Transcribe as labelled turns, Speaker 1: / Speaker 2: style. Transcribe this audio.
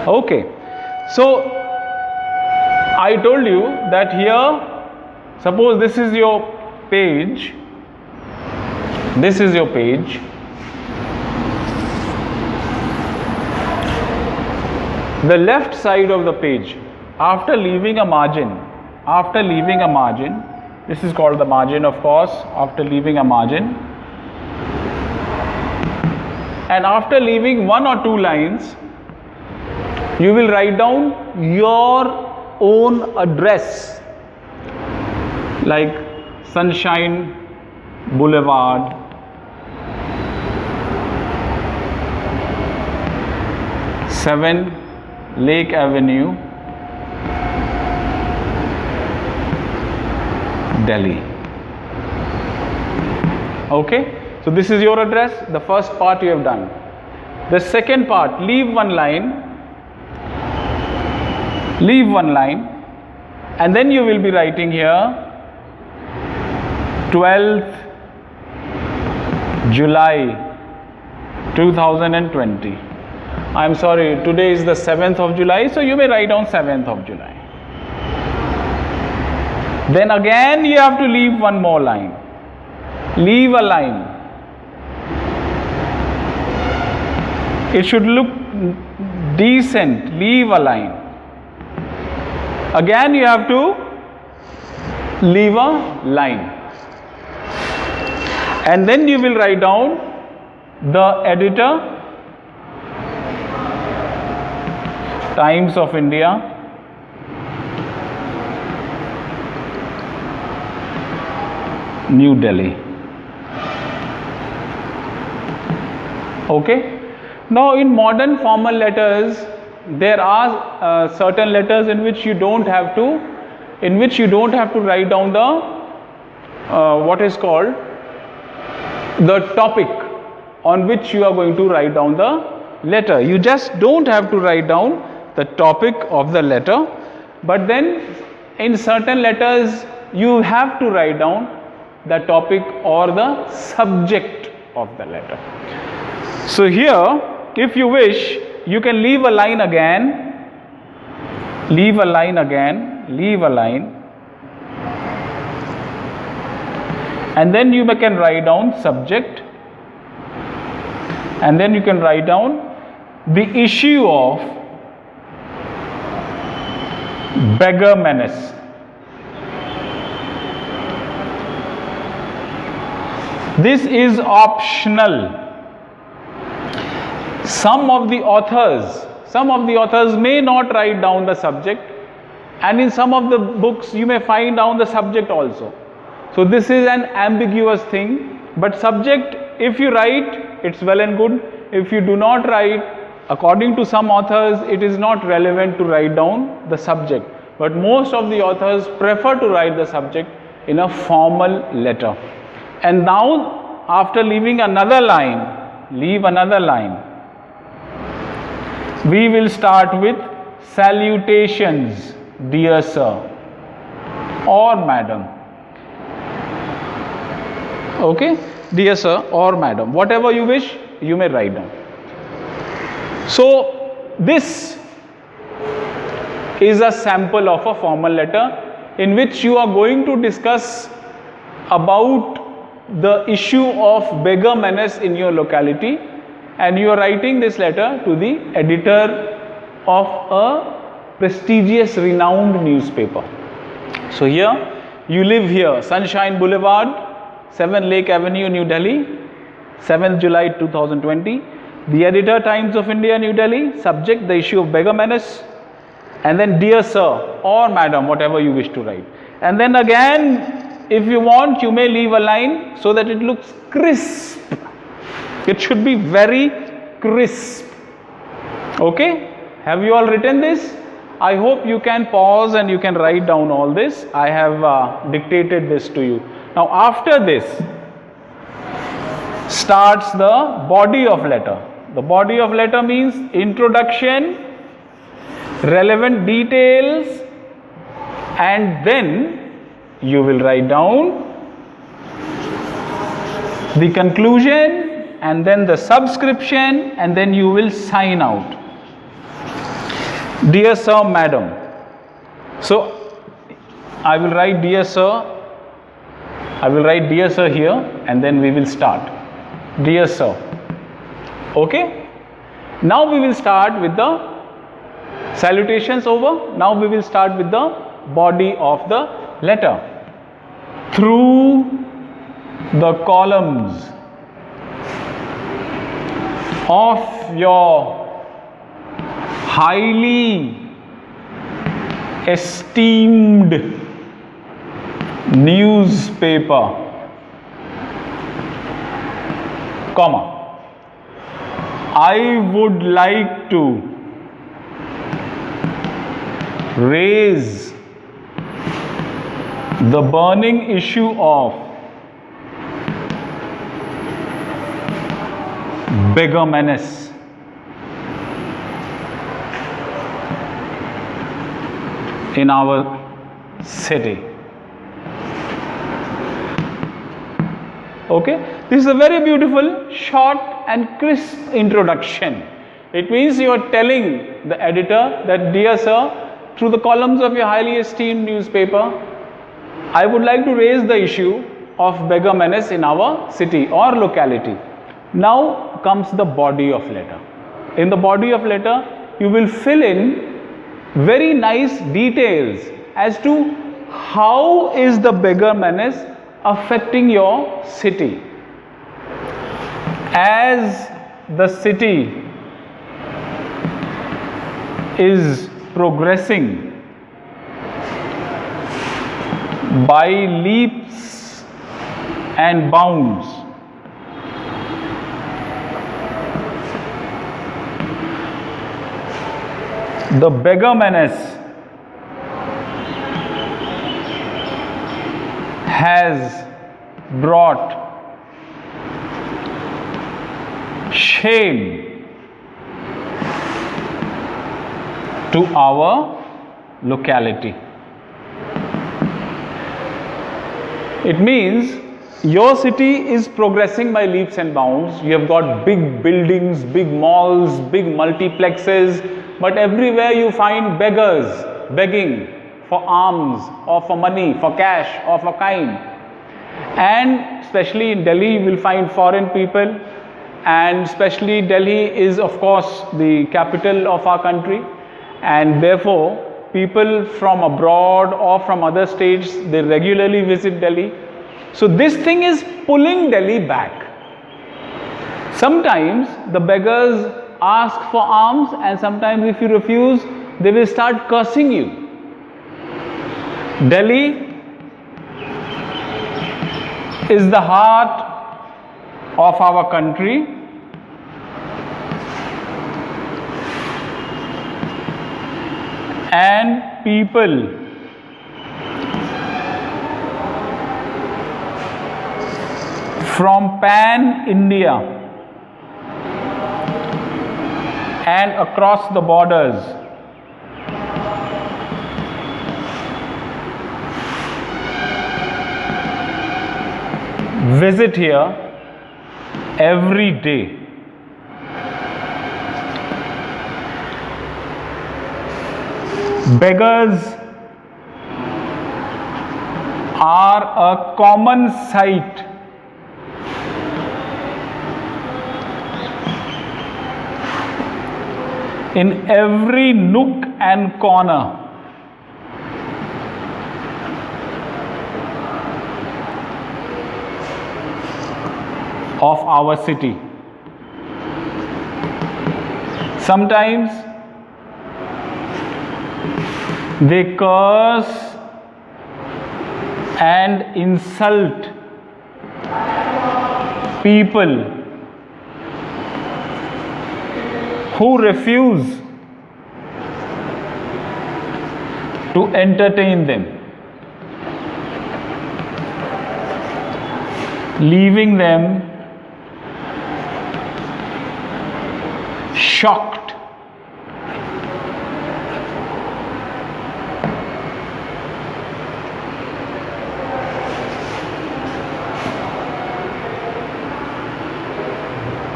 Speaker 1: Okay, so I told you that here, suppose this is your page, this is your page. The left side of the page, after leaving a margin, this is called the margin, of course, after leaving a margin, and after leaving one or two lines, you will write down your own address, like Sunshine Boulevard, Seven Lake Avenue, Delhi. Okay, so this is your address. The first part you have done. The second part, leave one line, and then you will be writing here 12th July 2020. I am sorry, today is the 7th of July, so you may write down 7th of July. Then again you have to leave one more line. Leave a line. It should look decent. Leave a line. Again you have to leave a line. And then you will write down the editor, Times of India, New Delhi. Okay. Now in modern formal letters, there are certain letters in which you don't have to write down the what is called the topic on which you are going to write down the letter. You just don't have to write down the topic of the letter, but then in certain letters you have to write down the topic or the subject of the letter. So here, if you wish, you can leave a line again, and then you can write down subject, and then you can write down the issue of Beggar Menace. This is optional. Some of the authors may not write down the subject, and in some of the books you may find down the subject also. So this is an ambiguous thing, but subject, if you write, it's well and good. If you do not write, according to some authors, it is not relevant to write down the subject, but most of the authors prefer to write the subject in a formal letter. And now, after leaving another line, we will start with salutations, dear sir or madam. Okay, dear sir or madam, whatever you wish, you may write down. So this is a sample of a formal letter in which you are going to discuss about the issue of beggar menace in your locality, and you are writing this letter to the editor of a prestigious, renowned newspaper. So here, you live here, Sunshine Boulevard, 7 Lake Avenue, New Delhi, 7th July 2020. The editor, Times of India, New Delhi. Subject, the issue of beggar menace. And then dear sir or madam, whatever you wish to write. And then again, if you want, you may leave a line so that it looks crisp. It should be very crisp. Okay? Have you all written this? I hope you can pause and you can write down all this. I have dictated this to you. Now after this starts the body of letter. The body of letter means introduction, relevant details, and then you will write down the conclusion and then the subscription, and then you will sign out. Dear sir, madam. So I will write dear sir. I will write dear sir here, and then we will start. Dear sir. Okay. Now we will start with the salutations over. Now we will start with the body of the letter. Through the columns of your highly esteemed newspaper, comma, I would like to raise the burning issue of beggar menace in our city. Okay, this is a very beautiful, short and crisp introduction. It means you are telling the editor that, dear sir, through the columns of your highly esteemed newspaper, I would like to raise the issue of beggar menace in our city or locality. Now comes the body of letter. In the body of letter, you will fill in very nice details as to how is the beggar menace affecting your city. As the city is progressing by leaps and bounds, the beggar menace has brought shame to our locality. It means your city is progressing by leaps and bounds. You have got big buildings, big malls, big multiplexes, but everywhere you find beggars begging for alms or for money, for cash or for kind. And especially in Delhi, you will find foreign people, and especially Delhi is of course the capital of our country, and therefore people from abroad or from other states, they regularly visit Delhi. So this thing is pulling Delhi back. Sometimes the beggars ask for alms, and sometimes if you refuse, they will start cursing you. Delhi is the heart of our country, and people from pan India and across the borders visit here every day. Beggars are a common sight in every nook and corner of our city. Sometimes they curse and insult people who refuse to entertain them, leaving them shocked